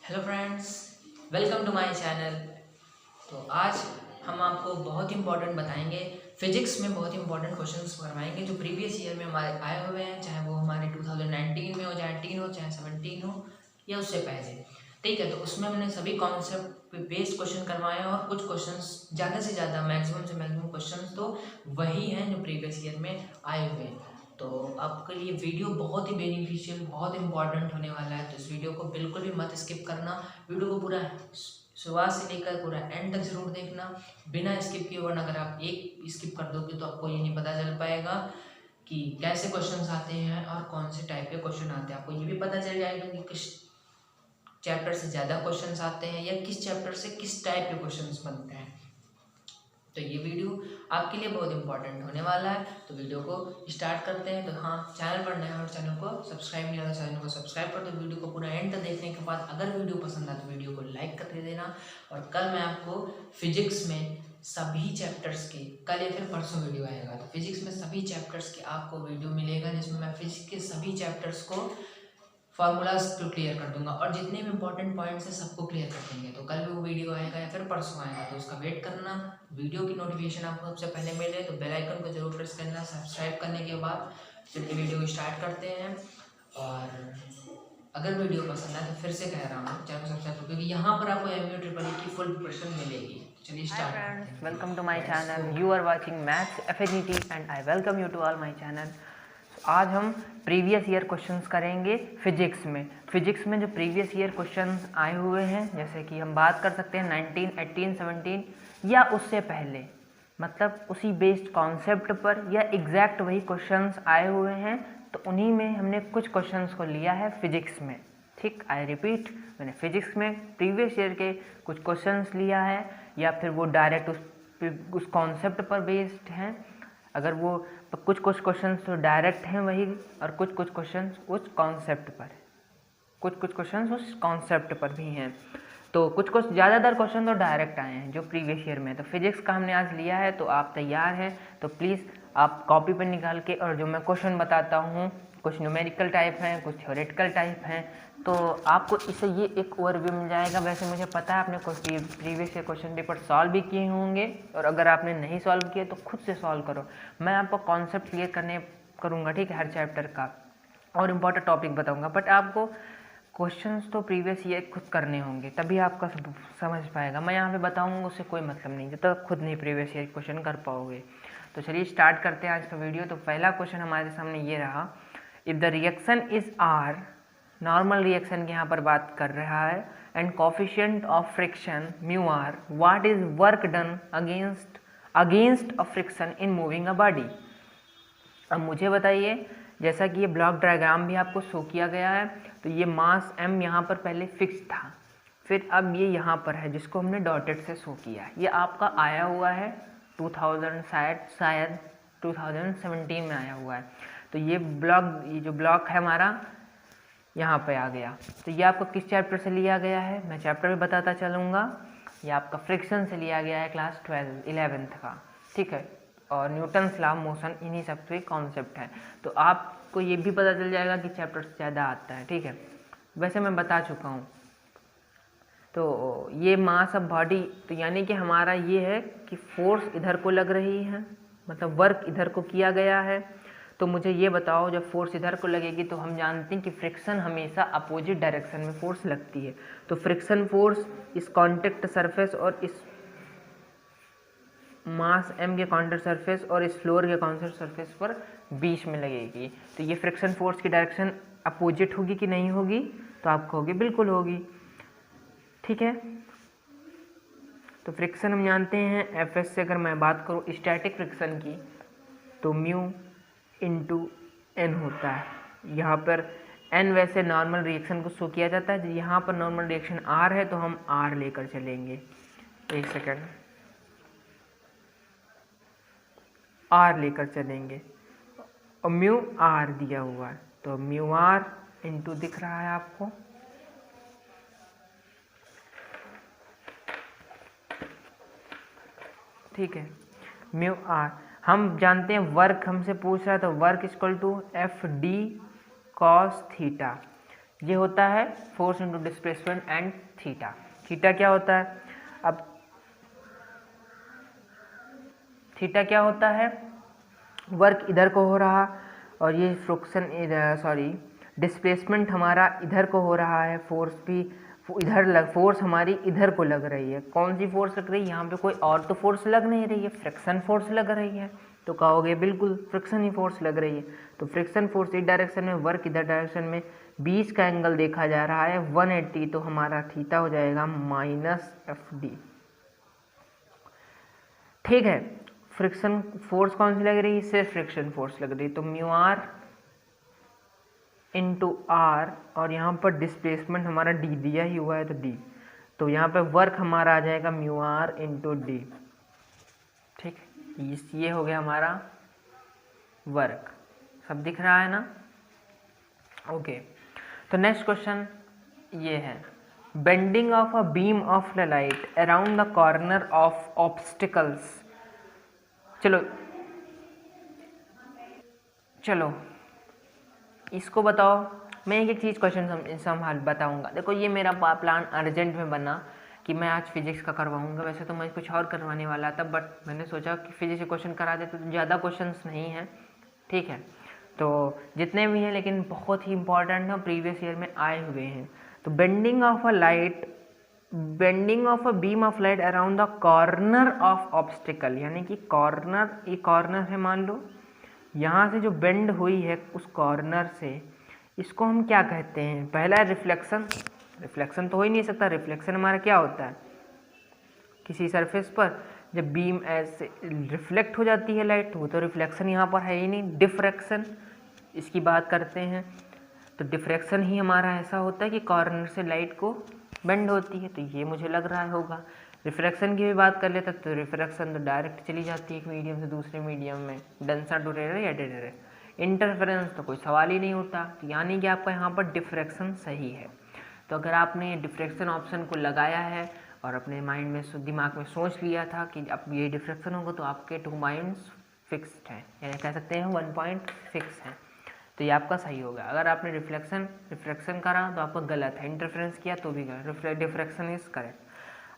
Hello friends, welcome to my channel. तो आज हम आपको बहुत इंपॉर्टेंट बताएंगे। फिजिक्स में बहुत इंपॉर्टेंट क्वेश्चंस करवाएंगे जो प्रीवियस ईयर में हमारे आए हुए हैं, चाहे वो हमारे 2019 में हो, चाहे 18 हो, चाहे 17 हो या उससे पहले। ठीक है, तो उसमें हमने सभी कॉन्सेप्ट पे बेस्ड क्वेश्चन करवाए हैं और कुछ क्वेश्चंस ज़्यादा से ज़्यादा मैक्सिमम से मैक्सिमम क्वेश्चंस तो वही हैं जो प्रीवियस ईयर में आए हुए हैं। तो आपके लिए वीडियो बहुत ही बेनिफिशियल, बहुत इंपॉर्टेंट होने वाला है। तो इस वीडियो को बिल्कुल भी मत स्किप करना। वीडियो को पूरा शुरुआत से लेकर पूरा एंड तक जरूर देखना, बिना स्किप किए, वरना अगर आप एक स्किप कर दोगे तो आपको ये नहीं पता चल पाएगा कि कैसे क्वेश्चंस आते हैं और कौन से टाइप के क्वेश्चन आते हैं। आपको ये भी पता चल जाएगा कि किस चैप्टर से ज़्यादा क्वेश्चंस आते हैं या किस चैप्टर से किस टाइप के क्वेश्चंस बनते हैं। तो ये वीडियो आपके लिए बहुत इंपॉर्टेंट होने वाला है। तो वीडियो को स्टार्ट करते हैं। तो हाँ, चैनल पर नया और चैनल को सब्सक्राइब नहीं किया तो चैनल को सब्सक्राइब कर दो। वीडियो को पूरा एंड तक देखने के बाद अगर वीडियो पसंद आए तो वीडियो को लाइक कर देना। और कल मैं आपको फिजिक्स में सभी चैप्टर्स के, कल या फिर परसों वीडियो आएगा, तो फिजिक्स में सभी चैप्टर्स के आपको वीडियो मिलेगा जिसमें मैं फिजिक्स के सभी चैप्टर्स को फार्मूलाज को क्लियर कर दूंगा और जितने भी इंपॉर्टेंट पॉइंट्स हैं सबको क्लियर कर देंगे। तो कल भी वो वीडियो आएगा या फिर परसों आएगा, तो उसका वेट करना। वीडियो की नोटिफिकेशन आपको सबसे पहले मिले तो बेल आइकन को जरूर प्रेस करना। सब्सक्राइब करने के बाद चलिए वीडियो को स्टार्ट करते हैं। और अगर वीडियो पसंद आए तो फिर से कह रहा हूँ चैनल को सब्सक्राइब करो, क्योंकि यहाँ पर आपको एमयू ट्रिपल की फुल प्रिपरेशन मिलेगी। चलिए Hi स्टार्ट करते friends, हैं। welcome to my let's channel. Go. You are watching Maths Affinity and I welcome you to all my channel. आज हम प्रीवियस ईयर क्वेश्चंस करेंगे फिजिक्स में। फिजिक्स में जो प्रीवियस ईयर क्वेश्चंस आए हुए हैं, जैसे कि हम बात कर सकते हैं 19, 18, 17 या उससे पहले, मतलब उसी बेस्ड कॉन्सेप्ट पर या एग्जैक्ट वही क्वेश्चंस आए हुए हैं, तो उन्हीं में हमने कुछ क्वेश्चंस को लिया है फिजिक्स में। ठीक, आई रिपीट, मैंने फिजिक्स में प्रीवियस ईयर के कुछ क्वेश्चंस लिया है या फिर वो डायरेक्ट उस कॉन्सेप्ट पर बेस्ड हैं। अगर वो कुछ क्वेश्चंस तो डायरेक्ट हैं वही, और कुछ क्वेश्चंस उस कॉन्सेप्ट पर, कुछ क्वेश्चंस उस कॉन्सेप्ट पर भी हैं। तो कुछ ज़्यादातर क्वेश्चन तो डायरेक्ट आए हैं जो प्रीवियस ईयर में। तो फिजिक्स का हमने आज लिया है, तो आप तैयार हैं तो प्लीज़ आप कॉपी पर निकाल के, और जो मैं क्वेश्चन बताता हूँ कुछ न्यूमेरिकल टाइप हैं, कुछ थ्योरेटिकल टाइप हैं, तो आपको इससे ये एक ओवरव्यू मिल जाएगा। वैसे मुझे पता है आपने कुछ previous year question paper solve भी किए होंगे, और अगर आपने नहीं सॉल्व किए तो खुद से सॉल्व करो। मैं आपको कॉन्सेप्ट क्लियर करूँगा, ठीक है, हर चैप्टर का, और इम्पोर्टेंट टॉपिक बताऊँगा। बट आपको क्वेश्चंस तो प्रीवियस ईयर खुद करने होंगे, तभी आपका समझ पाएगा। मैं यहाँ पे बताऊँगा उससे कोई मतलब नहीं, जब तक खुद नहीं प्रीवियस ईयर क्वेश्चन कर पाओगे। तो चलिए स्टार्ट करते हैं आज का वीडियो। तो पहला क्वेश्चन हमारे सामने ये रहा, if the reaction is R, normal reaction की यहाँ पर बात कर रहा है, and coefficient of friction mu R, what is work done against a friction in moving a body. अब मुझे बताइए, जैसा कि ये ब्लॉक डायग्राम भी आपको शो किया गया है, तो ये मास m यहाँ पर पहले फिक्स था, फिर अब ये यहाँ पर है जिसको हमने डॉटेड से शो किया। ये आपका आया हुआ है 2000, शायद 2017 में आया हुआ है। तो ये जो ब्लॉक है हमारा यहाँ पे आ गया। तो ये आपको किस चैप्टर से लिया गया है, मैं चैप्टर भी बताता चलूँगा। ये आपका फ्रिक्शन से लिया गया है क्लास 11th का, ठीक है, और न्यूटन्स लॉ ऑफ मोशन, इन्हीं सब के कॉन्सेप्ट हैं। तो आपको ये भी पता चल जाएगा कि चैप्टर से ज़्यादा आता है, ठीक है, वैसे मैं बता चुका हूँ। तो ये मास ऑफ बॉडी, तो यानी कि हमारा ये है कि फोर्स इधर को लग रही है, मतलब वर्क इधर को किया गया है। तो मुझे ये बताओ, जब फोर्स इधर को लगेगी तो हम जानते हैं कि फ्रिक्शन हमेशा अपोजिट डायरेक्शन में फोर्स लगती है। तो फ्रिक्शन फोर्स इस कॉन्टेक्ट सरफेस और इस मास m के कॉन्टेक्ट सरफेस और इस फ्लोर के कॉन्टेक्ट सरफेस पर बीच में लगेगी। तो ये फ्रिक्शन फोर्स की डायरेक्शन अपोजिट होगी कि नहीं होगी, तो आप कहोगे बिल्कुल होगी, ठीक है। तो फ्रिक्शन हम जानते हैं Fs से, अगर मैं बात करूँ स्टैटिक फ्रिक्शन की, तो म्यू इंटू एन होता है। यहाँ पर n वैसे नॉर्मल रिएक्शन को शो किया जाता है, यहाँ पर नॉर्मल रिएक्शन r है तो हम r लेकर चलेंगे। एक सेकेंड, r लेकर चलेंगे, और म्यू r दिया हुआ है, तो म्यू r इंटू दिख रहा है आपको, ठीक है, म्यू r। हम जानते हैं वर्क हमसे पूछ रहा है, तो work equal to F D cos theta. ये होता है force into displacement and theta. Theta क्या होता है, अब थीटा क्या होता है, वर्क इधर को हो रहा और ये फ्रिक्शन सॉरी डिस्प्लेसमेंट हमारा इधर को हो रहा है, फोर्स भी इधर फोर्स हमारी इधर को लग रही है। कौन सी फोर्स लग रही है, यहाँ पे कोई और तो फोर्स लग नहीं रही है, फ्रिक्शन फोर्स लग रही है। तो कहोगे बिल्कुल फ्रिक्शन ही फोर्स लग रही है। तो फ्रिक्शन फोर्स इस डायरेक्शन में, वर्क इधर डायरेक्शन में, बीच का एंगल देखा जा रहा है 180, तो हमारा थीटा हो जाएगा -FD। ठीक है, फ्रिक्शन फोर्स कौन सी लग रही है, सिर्फ फ्रिक्शन फोर्स लग रही है, तो μr इंटू आर, और यहाँ पर डिस्प्लेसमेंट हमारा d दिया ही हुआ है तो d, तो यहाँ पर वर्क हमारा आ जाएगा μr इंटू डी। ठीक, ये हो गया हमारा वर्क, सब दिख रहा है ना। ओके, तो नेक्स्ट क्वेश्चन ये है, bending of a beam of the light around the corner of obstacles. चलो इसको बताओ। मैं एक एक चीज़ क्वेश्चन संभाल बताऊंगा। देखो ये मेरा प्लान अर्जेंट में बना कि मैं आज फिजिक्स का करवाऊंगा, वैसे तो मैं कुछ और करवाने वाला था, बट मैंने सोचा कि फिजिक्स के क्वेश्चन करा देते तो ज़्यादा क्वेश्चंस नहीं हैं। ठीक है, तो जितने भी हैं लेकिन बहुत ही इंपॉर्टेंट है, प्रीवियस ईयर में आए हुए हैं। तो bending of a beam of light around the corner of obstacle, यानी कि कॉर्नर, ये कॉर्नर है मान लो, यहाँ से जो बेंड हुई है उस कॉर्नर से, इसको हम क्या कहते हैं। पहला है रिफ्लेक्शन। रिफ्लेक्शन तो हो ही नहीं सकता, रिफ्लेक्शन हमारा क्या होता है, किसी सरफेस पर जब बीम ऐसे रिफ्लेक्ट हो जाती है लाइट, वो तो रिफ्लेक्शन यहाँ पर है ही नहीं। डिफ्रैक्शन इसकी बात करते हैं, तो डिफ्रैक्शन ही हमारा ऐसा होता है कि कॉर्नर से लाइट को बेंड होती है, तो ये मुझे लग रहा होगा। रिफ्रैक्शन की भी बात कर लेते तो रिफ्रैक्शन तो डायरेक्ट चली जाती है एक मीडियम से दूसरे मीडियम में, डेंसर टू रेयर या डेडर। इंटरफेरेंस तो कोई सवाल ही नहीं होता, तो यानी कि आपका यहाँ पर डिफ्रैक्शन सही है। तो अगर आपने डिफ्रैक्शन ऑप्शन को लगाया है और अपने माइंड में दिमाग में सोच लिया था कि अब ये डिफ्रैक्शन होगा, तो आपके 2 पॉइंट्स फिक्स्ड हैं, यानी कह सकते हैं 1 पॉइंट फिक्स है, तो ये आपका सही होगा। अगर आपने रिफ्लेक्शन करा तो आपका गलत है, इंटरफेरेंस किया तो भी गलत, डिफ्रैक्शन इज करेक्ट।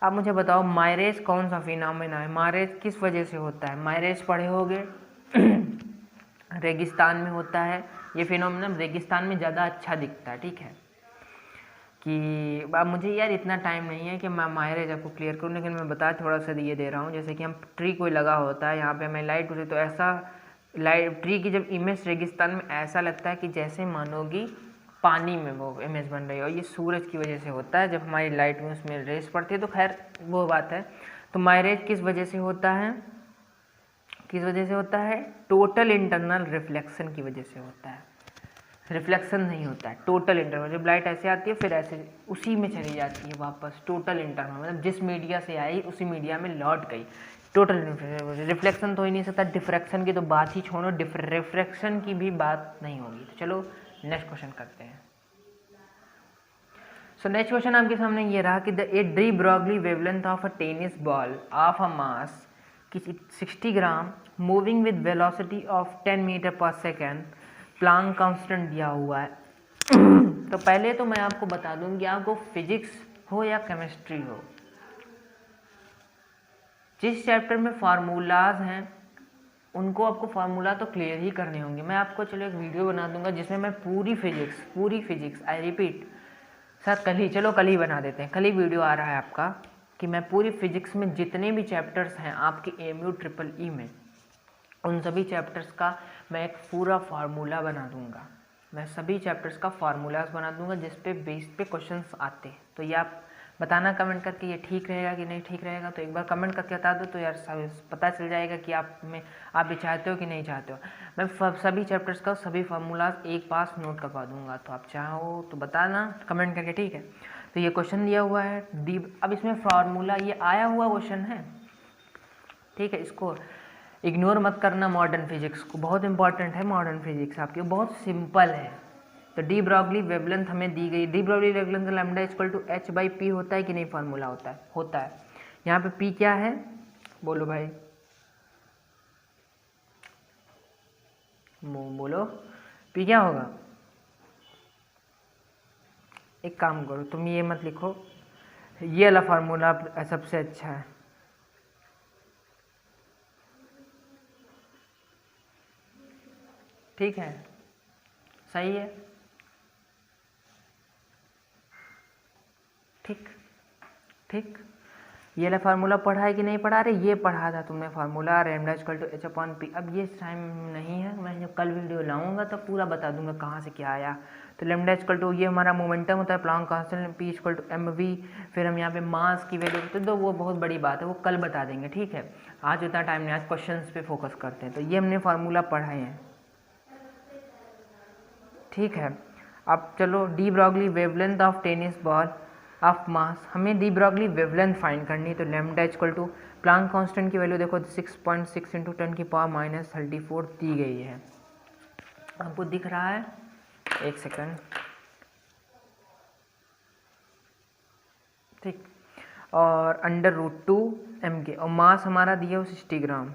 अब मुझे बताओ मायरेज कौन सा फिनोमेना है, मायरेज किस वजह से होता है। मायरेज पढ़े होगे रेगिस्तान में होता है ये फिनोमेना, रेगिस्तान में ज़्यादा अच्छा दिखता है। ठीक है, कि अब मुझे यार इतना टाइम नहीं है कि मैं मायरेज आपको क्लियर करूँ, लेकिन मैं बता थोड़ा सा ये दे रहा हूँ। जैसे कि हम ट्री कोई लगा होता है, यहाँ पे हमें लाइट उठे, तो ऐसा लाइट ट्री की जब इमेज रेगिस्तान में ऐसा लगता है कि जैसे मानोगी पानी में वो इमेज बन रही है, और ये सूरज की वजह से होता है, जब हमारी लाइट में उसमें रेस पड़ती है, तो खैर वो बात है। तो मायरेज किस वजह से होता है, किस वजह से होता है, टोटल इंटरनल रिफ्लेक्शन की वजह से होता है। रिफ्लेक्शन नहीं होता है, टोटल इंटरनल, जब लाइट ऐसे आती है फिर ऐसे उसी में चली जाती है वापस, टोटल इंटरनल मतलब जिस मीडिया से आई उसी मीडिया में लौट गई, टोटल रिफ्लेक्शन तो हो ही नहीं सकता। डिफ्रैक्शन की तो बात ही छोड़ो, रिफ्रैक्शन की भी बात नहीं होगी। तो चलो नेक्स्ट क्वेश्चन करते हैं। सो नेक्स्ट क्वेश्चन आपके सामने ये रहा कि the de Broglie wavelength of a tennis ball of a mass 60 gram moving with velocity of 10 metre पर सेकेंड, प्लांक कांस्टेंट दिया हुआ है। तो पहले तो मैं आपको बता दूं कि आपको फिजिक्स हो या केमिस्ट्री हो, जिस चैप्टर में फार्मूलाज हैं उनको आपको फार्मूला तो क्लियर ही करने होंगे। मैं आपको चलो एक वीडियो बना दूंगा जिसमें मैं पूरी फिजिक्स आई रिपीट सर कल ही बना देते हैं, कल ही वीडियो आ रहा है आपका, कि मैं पूरी फिजिक्स में जितने भी चैप्टर्स हैं आपके AMU EEE में, उन सभी चैप्टर्स का मैं एक पूरा फार्मूला बना दूंगा। मैं सभी चैप्टर्स का फार्मूलाज बना दूंगा जिस पे बेस पे क्वेश्चंस आते हैं। तो ये आप बताना कमेंट करके ये ठीक रहेगा कि नहीं ठीक रहेगा, तो एक बार कमेंट करके बता दो तो यार पता चल जाएगा कि आप ये चाहते हो कि नहीं चाहते हो। मैं सभी चैप्टर्स का सभी फार्मूलाज एक पास नोट करवा दूंगा, तो आप चाहो तो बताना कमेंट करके, ठीक है। तो ये क्वेश्चन दिया हुआ है डी, अब इसमें फार्मूला ये आया हुआ क्वेश्चन है, ठीक है, इसको इग्नोर मत करना। मॉडर्न फिजिक्स को बहुत इंपॉर्टेंट है, मॉडर्न फिजिक्स आपकी बहुत सिंपल है। तो डी ब्रॉगली वेवलेंथ हमें दी गई, de Broglie wavelength lambda equal to h/p होता है कि नहीं, फार्मूला होता है। यहाँ पे p क्या है बोलो भाई, बोलो p क्या होगा, एक काम करो, तुम ये मत लिखो, ये वाला फार्मूला सबसे अच्छा है। ठीक है, सही है, ठीक ठीक। ये वाला फार्मूला पढ़ा है कि नहीं पढ़ा? रहे ये पढ़ा था तुमने formula lambda equal to h/p। अब ये टाइम नहीं है, मैं जब कल वीडियो लाऊंगा तब पूरा बता दूंगा कहाँ से क्या आया। तो लैम्डा इक्वल टू ये हमारा मोमेंटम होता है, Planck constant, p equal to mv, फिर हम यहाँ पे मास की वैल्यू, तो वो बहुत बड़ी बात है, वो कल बता देंगे। ठीक है, आज उतना टाइम नहीं, आज क्वेश्चन पे फोकस करते हैं। तो ये हमने फार्मूला पढ़ाए हैं। ठीक है, अब चलो de Broglie wavelength of tennis ball of mass, हमें डी ब्रॉगली वेवलेंथ फाइंड करनी है। तो lambda equal to Planck constant की वैल्यू देखो 6.6 इंटू 10⁻34 दी गई है। आपको दिख रहा है? एक सेकंड, ठीक। और √2 mk, और मास हमारा दिया 60 ग्राम।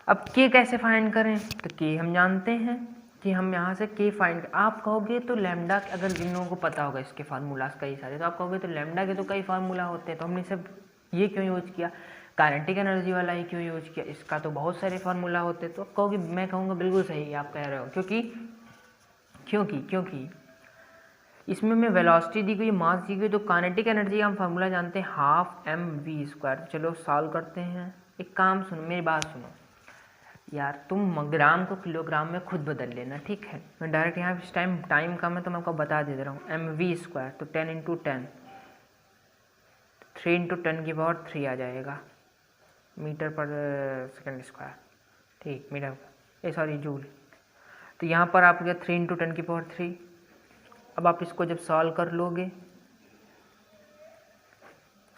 अब के कैसे फाइंड करें? तो के हम जानते हैं कि हम यहाँ से के फाइंड, आप कहोगे तो लैम्डा, अगर जिन लोगों को पता होगा इसके फार्मूलाज कई सारे, तो आप कहोगे तो लैम्डा के तो कई फार्मूला होते हैं, तो हमने सिर्फ ये क्यों यूज किया, काइनेटिक एनर्जी वाला ही क्यों यूज किया, इसका तो बहुत सारे फार्मूला होते हैं। तो आप कहोगे, मैं कहूँगा बिल्कुल सही आप कह रहे हो, क्योंकि इसमें मैं वेलोसिटी दी गई, मास दी गई, तो काइनेटिक एनर्जी का हम फार्मूला जानते हैं 12mv²। चलो सॉल्व करते हैं। एक काम सुनो, मेरी बात सुनो यार, तुम ग्राम को किलोग्राम में खुद बदल लेना, ठीक है? मैं डायरेक्ट यहाँ इस टाइम कम है तो मैं आपको बता दे रहा हूँ। mv², तो 10 × 10, 3 × 10⁻³ आ जाएगा मीटर पर सेकंड स्क्वायर। ठीक, मीटर, सॉरी जूल। तो यहाँ पर आप गया 3 × 10⁻³। अब आप इसको जब सॉल्व कर लोगे,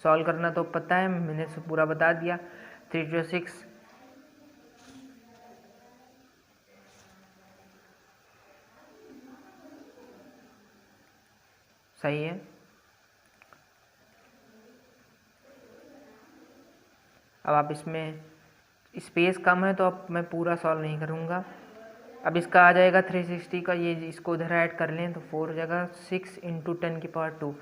सॉल्व करना तो पता है, मैंने पूरा बता दिया। 3 × 6, सही है। अब आप इसमें स्पेस कम है तो अब मैं पूरा सॉल्व नहीं करूँगा। अब इसका आ जाएगा 360 का, ये इसको उधर ऐड कर लें तो 4 हो जाएगा, 6 × 10⁻²,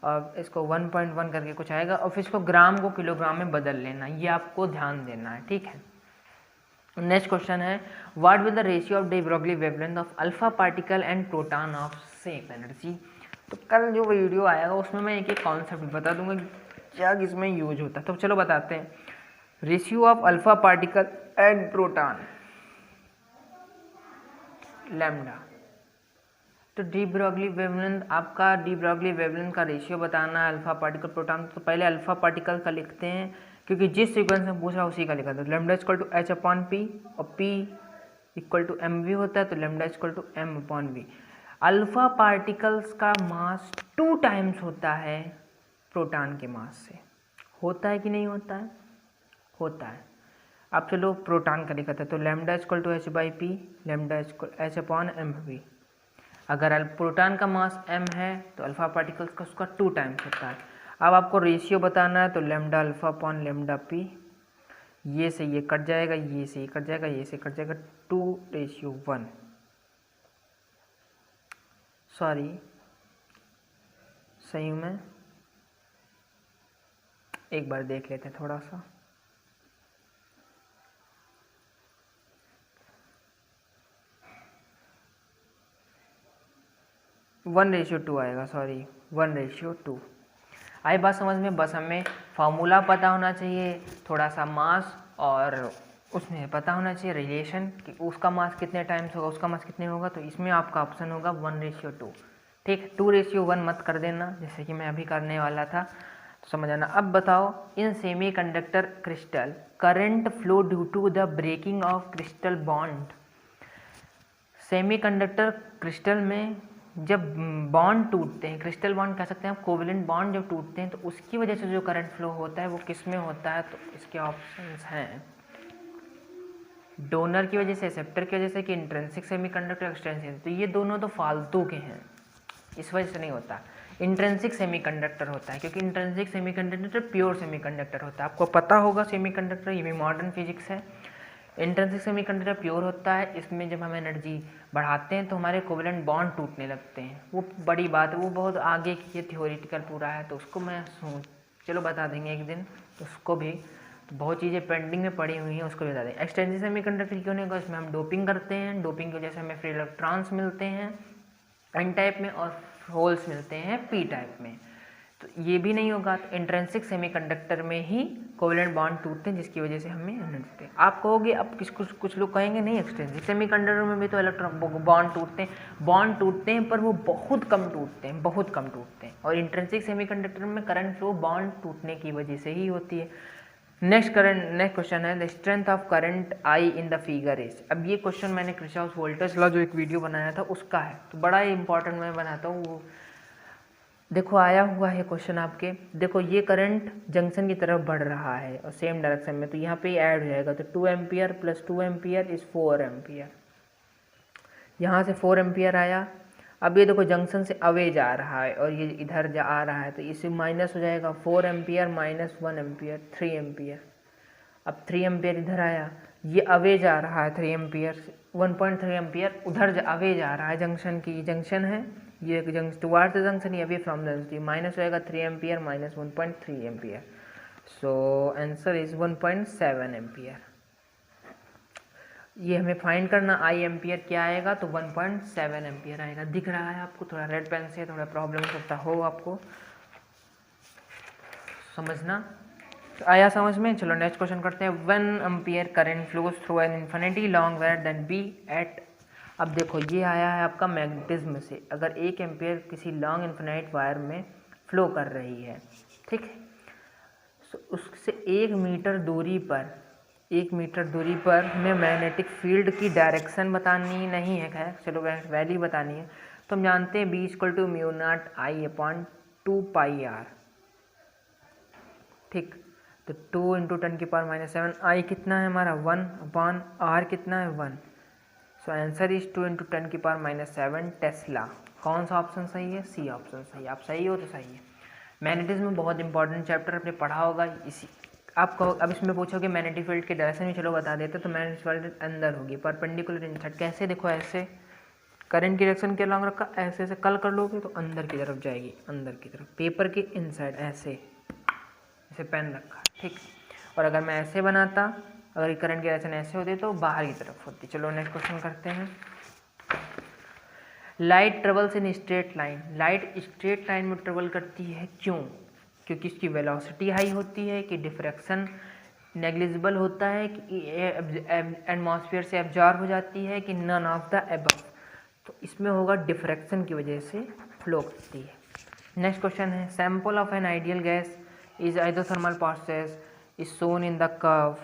और इसको 1.1 करके कुछ आएगा, और फिर इसको ग्राम को किलोग्राम में बदल लेना, ये आपको ध्यान देना है। ठीक है, नेक्स्ट क्वेश्चन है, what will the ratio of D Broglie wavelength of alpha particle and proton of same energy. तो कल जो वीडियो आएगा उसमें मैं एक कॉन्सेप्ट बता दूंगा क्या इसमें यूज होता है। तो चलो बताते हैं, ratio of alpha particle and proton lambda. तो डी ब्रॉगली वेवलेंथ, आपका डी ब्रॉगली वेवलेंथ का रेशियो बताना है अल्फा पार्टिकल प्रोटॉन। तो पहले अल्फा पार्टिकल का लिखते हैं, क्योंकि जिस सीक्वेंस में पूछ रहा है उसी का लिखा था। लैम्डा इक्वल टू h/p, और p इक्वल टू mv होता है, तो lambda equal to m/v। Alpha particles का मास 2 टाइम्स होता है प्रोटॉन के मास से। होता है कि नहीं होता है? होता है। अब चलो प्रोटॉन का लिखा था, तो lambda equal to h/p, lambda equal h/mv। अगर प्रोटॉन का मास m है तो अल्फा पार्टिकल्स का उसका 2 टाइम्स होता है। अब आपको रेशियो बताना है, तो lambda alpha upon lambda p, ये से ये कट जाएगा, ये से ये कट जाएगा, ये से कट जाएगा, 2:1। सॉरी, सही हूँ मैं? एक बार देख लेते हैं थोड़ा सा। वन रेशियो 2 आएगा, सॉरी 1:2। आई बात समझ में? बस हमें फार्मूला पता होना चाहिए, थोड़ा सा मास, और उसमें पता होना चाहिए रिलेशन कि उसका मास कितने टाइम्स होगा, उसका मास कितने होगा। तो इसमें आपका ऑप्शन होगा 1:2। ठीक, 2:1 मत कर देना, जैसे कि मैं अभी करने वाला था, तो समझ आना। अब बताओ, in semiconductor crystal current flow due to the breaking of crystal bond. Semiconductor crystal में जब बॉन्ड टूटते हैं, क्रिस्टल बॉन्ड कह सकते हैं आप, कोवेलेंट बॉन्ड जब टूटते हैं, तो उसकी वजह से जो करंट फ्लो होता है वो किस में होता है? तो इसके ऑप्शंस हैं, डोनर की वजह से, एक्सेप्टर की वजह से, कि इंट्रिंसिक सेमीकंडक्टर, एक्सट्रिंसिक। तो ये दोनों तो फालतू के हैं, इस वजह से नहीं होता। इंट्रिंसिक सेमीकंडक्टर होता है, क्योंकि इंट्रिंसिक सेमीकंडक्टर प्योर सेमीकंडक्टर होता है। आपको पता होगा सेमीकंडक्टर, ये भी मॉडर्न फिजिक्स है। इंट्रिंसिक सेमीकंडक्टर प्योर होता है, इसमें जब हम एनर्जी बढ़ाते हैं तो हमारे कोवेलेंट बॉन्ड टूटने लगते हैं। वो बड़ी बात है, वो बहुत आगे की ये थ्योरेटिकल पूरा है, तो उसको मैं चलो बता देंगे एक दिन, तो उसको भी तो बहुत चीज़ें पेंडिंग में पड़ी हुई हैं, उसको भी बता देंगे। एक्सटेंसिव सेमीकंडक्टर क्यों नहीं होगा, इसमें हम डोपिंग करते हैं, डोपिंग की वजह से हमें फ्री इलेक्ट्रॉन्स मिलते हैं एन टाइप में और होल्स मिलते हैं पी टाइप में। तो ये भी नहीं होगा, तो इंट्रिंसिक सेमीकंडक्टर में ही कोवेलेंट बॉन्ड टूटते हैं, जिसकी वजह से हमें एनर्जी देते हैं। आप कहोगे, अब कुछ लोग कहेंगे नहीं एक्सटेंसिव सेमीकंडक्टर में भी तो इलेक्ट्रॉन बॉन्ड टूटते हैं पर वो बहुत कम टूटते हैं और इंट्रिंसिक सेमीकंडक्टर में करंट फ्लो बॉन्ड टूटने की वजह से ही होती है। नेक्स्ट क्वेश्चन है the strength of current I in the figure is. अब ये क्वेश्चन मैंने किरचॉफ वोल्टेज लॉ जो एक वीडियो बनाया था उसका है, तो बड़ा ही इंपॉर्टेंट मैं बनाता हूँ। वो देखो आया हुआ है क्वेश्चन आपके, देखो ये करंट जंक्शन की तरफ बढ़ रहा है और सेम डायरेक्शन में, तो यहाँ पे ऐड हो जाएगा, तो 2 ampere plus 2 ampere is 4 ampere. यहाँ से 4 एम्पियर आया। अब ये देखो जंक्शन से अवे जा रहा है और ये इधर जा आ रहा है, तो इससे माइनस हो जाएगा 4 एम्पियर माइनस 1 एम्पियर 3 एम्पियर। अब 3 एम्पियर इधर आया, ये अवे जा रहा है 3 एम्पियर 1.3 एम्पियर उधर अवे जा रहा है, जंक्शन की जंक्शन है ये टुवार्ड्स द जंक्शन, ये away from the junction, minus होएगा 3 ampere minus 1.3 ampere. So answer is 1.7 ampere. ये हमें फाइंड करना आई एम्पियर क्या आएगा, तो 1.7 एम्पियर आएगा। दिख रहा है आपको, थोड़ा रेड पेन से थोड़ा प्रॉब्लम हो सकता हो आपको समझना, तो आया समझ में। चलो नेक्स्ट क्वेश्चन करते हैं। 1 ampere current flows through an infinity long wire then B at. अब देखो ये आया है आपका मैग्नेटिज्म से, अगर 1 एम्पियर किसी लॉन्ग इन्फिनाइट वायर में फ्लो कर रही है, ठीक है, तो उससे 1 मीटर दूरी पर हमें मैग्नेटिक फील्ड की डायरेक्शन बतानी नहीं है, खैर चलो वैल्यू बतानी है। तो हम जानते हैं B = μ0I/2πr, ठीक, तो 2 × 10⁻⁷ I कितना है हमारा 1/r कितना है 1, सो आंसर इज 2 × 10⁻⁷ टेस्ला। कौन सा ऑप्शन सही है, सी ऑप्शन सही है। आप सही हो तो सही है। मैग्नेटिज्म में बहुत इंपॉर्टेंट चैप्टर आपने पढ़ा होगा। इसी आपको अब इसमें पूछोगे मैग्नेटिक फील्ड के डायरेक्शन भी चलो बता देते, तो मैग्नेटिक फील्ड अंदर होगी परपेंडिकुलर इनसाइड। कैसे, देखो ऐसे करंट की डायरेक्शन के लॉन्ग रखा, ऐसे ऐसे कल कर लोगे तो अंदर की तरफ जाएगी, अंदर की तरफ पेपर के इनसाइड, ऐसे पेन रखा, ठीक। और अगर मैं ऐसे बनाता, अगर करंट की डायरेक्शन ऐसे होती तो बाहर की तरफ होती। चलो नेक्स्ट क्वेश्चन करते हैं। Light travels in straight line. Light straight line में ट्रेवल करती है, क्यों? क्योंकि इसकी वेलोसिटी हाई होती है, कि डिफ्रैक्शन नेग्लिजिबल होता है, कि एटमॉस्फेयर से एब्जॉर्ब हो जाती है, कि नन ऑफ द अबव। तो इसमें होगा डिफ्रैक्शन की वजह से फ्लो करती है। नेक्स्ट क्वेश्चन है sample of an ideal gas is isothermal process is shown in the curve.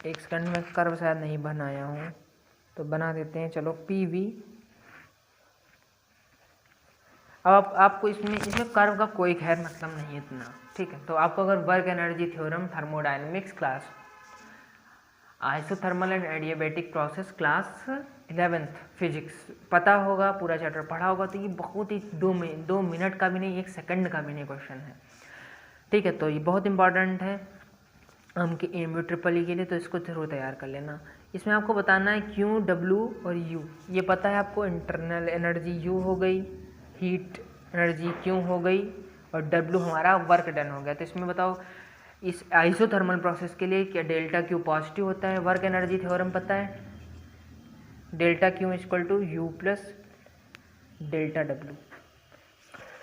एक सेकंड में कर्व शायद नहीं बनाया हूँ तो बना देते हैं, चलो PV। अब आपको इसमें कर्व का कोई खैर मतलब नहीं है इतना, ठीक है। तो आपको अगर work energy theorem thermodynamics class isothermal and adiabatic process class 11th physics पता होगा, पूरा चैप्टर पढ़ा होगा, तो ये बहुत ही 2 मिनट का भी नहीं, 1 सेकंड का भी नहीं क्वेश्चन है, ठीक है। तो ये बहुत इंपॉर्टेंट है हम कि MU ट्रिपल के लिए, तो इसको जरूर तैयार कर लेना। इसमें आपको बताना है Q, W और U, ये पता है आपको। इंटरनल एनर्जी U हो गई, हीट एनर्जी Q हो गई, और W हमारा वर्क डन हो गया। तो इसमें बताओ इस आइसोथर्मल प्रोसेस के लिए क्या ΔQ पॉजिटिव होता है? वर्क एनर्जी थ्योरम पता है, ΔQ = U + ΔW।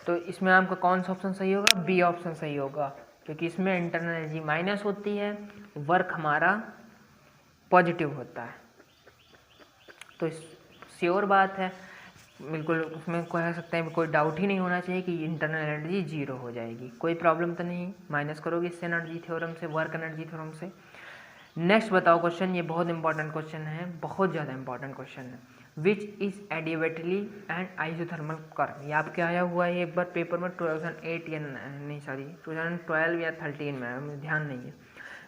तो इसमें आपका कौन सा ऑप्शन सही होगा? B ऑप्शन सही होगा, क्योंकि इसमें इंटरनल एनर्जी माइनस होती है, वर्क हमारा पॉजिटिव होता है। तो श्योर बात है, बिल्कुल उसमें कह सकते हैं, कोई डाउट ही नहीं होना चाहिए कि इंटरनल एनर्जी 0 हो जाएगी, कोई प्रॉब्लम तो नहीं, माइनस करोगे इससे एनर्जी थ्योरम से, वर्क एनर्जी थ्योरम से। नेक्स्ट बताओ क्वेश्चन, ये बहुत इंपॉर्टेंट क्वेश्चन है, बहुत ज़्यादा इंपॉर्टेंट क्वेश्चन है। विच इज़ एडिवेटली एंड आइसोथर्मल कर्व। ये आपके आया हुआ है एक बार पेपर में 2008 या नहीं सॉरी 2012 या 13 में, ध्यान नहीं है।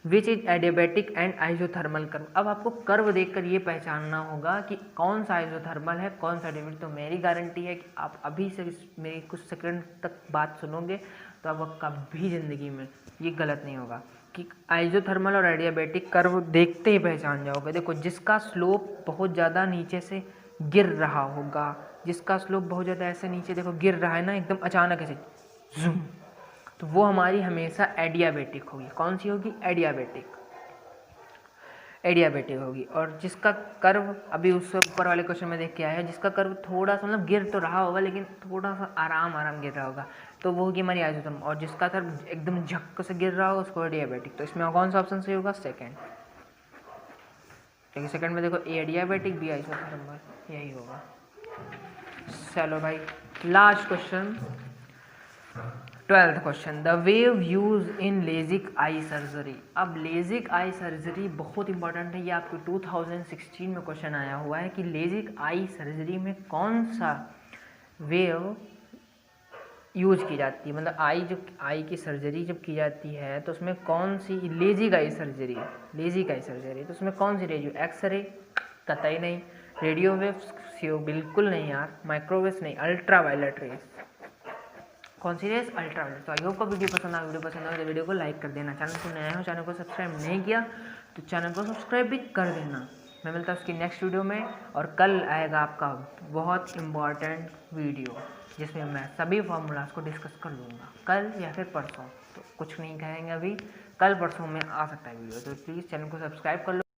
Which is adiabatic and isothermal curve. अब आपको कर्व देखकर ये पहचानना होगा कि कौन सा आइसोथर्मल है, कौन सा एडियाबैटिक। तो मेरी गारंटी है कि आप अभी से मेरी कुछ सेकंड तक बात सुनोगे तो आपको कभी ज़िंदगी में ये गलत नहीं होगा। कि आइसोथर्मल और एडियाबैटिक कर्व देखते ही पहचान जाओगे। देखो जिसका स्लोप बहुत ज़्यादा नीचे से गिर रहा होगा, जिसका स्लोप बहुत ज़्यादा ऐसे नीचे देखो गिर रहा है ना, एकदम अचानक ऐसे जूम, तो वो हमारी हमेशा एडियाबैटिक होगी। कौन सी होगी? एडियाबैटिक होगी। और जिसका कर्व अभी उससे ऊपर वाले क्वेश्चन में देख के आया है, जिसका कर्व थोड़ा सा मतलब गिर तो रहा होगा लेकिन थोड़ा सा आराम गिर रहा होगा, तो वो होगी हमारी आइसोथर्मल। और जिसका कर्व एकदम झक्क से गिर रहा होगा उसको एडियाबैटिक। तो इसमें कौन सा ऑप्शन सही होगा? सेकेंड। क्योंकि सेकंड में देखो एडियाबैटिक भी आइसोथर्मल, यही होगा। चलो भाई last question, 12th question, the wave use in Lasik eye surgery. अब लेजिक आई सर्जरी बहुत इंपॉर्टेंट है, ये आपके 2016 में क्वेश्चन आया हुआ है कि लेजिक आई सर्जरी में कौन सा वेव यूज की जाती है, मतलब आई की सर्जरी जब की जाती है तो उसमें कौन सी लेजिक आई सर्जरी, तो उसमें कौन सी रेडियो? एक्सरे कतई नहीं, रेडियो वेव्स बिल्कुल नहीं यार, माइक्रोवेव्स नहीं, अल्ट्रावायलेट रेस। कौन सी रेस? अल्ट्रावायलेट। तो आई होप को वीडियो पसंद आए तो वीडियो को लाइक कर देना, चैनल को नया हो, चैनल को सब्सक्राइब नहीं किया तो चैनल को सब्सक्राइब भी कर देना। मैं मिलता हूँ उसकी नेक्स्ट वीडियो में, और कल आएगा आपका बहुत इम्पॉर्टेंट वीडियो जिसमें मैं सभी फार्मूलाज को डिस्कस कर लूँगा, कल या फिर परसों, तो कुछ नहीं कहेंगे अभी, कल परसों में आ सकता है वीडियो। तो प्लीज़ चैनल को सब्सक्राइब कर लो।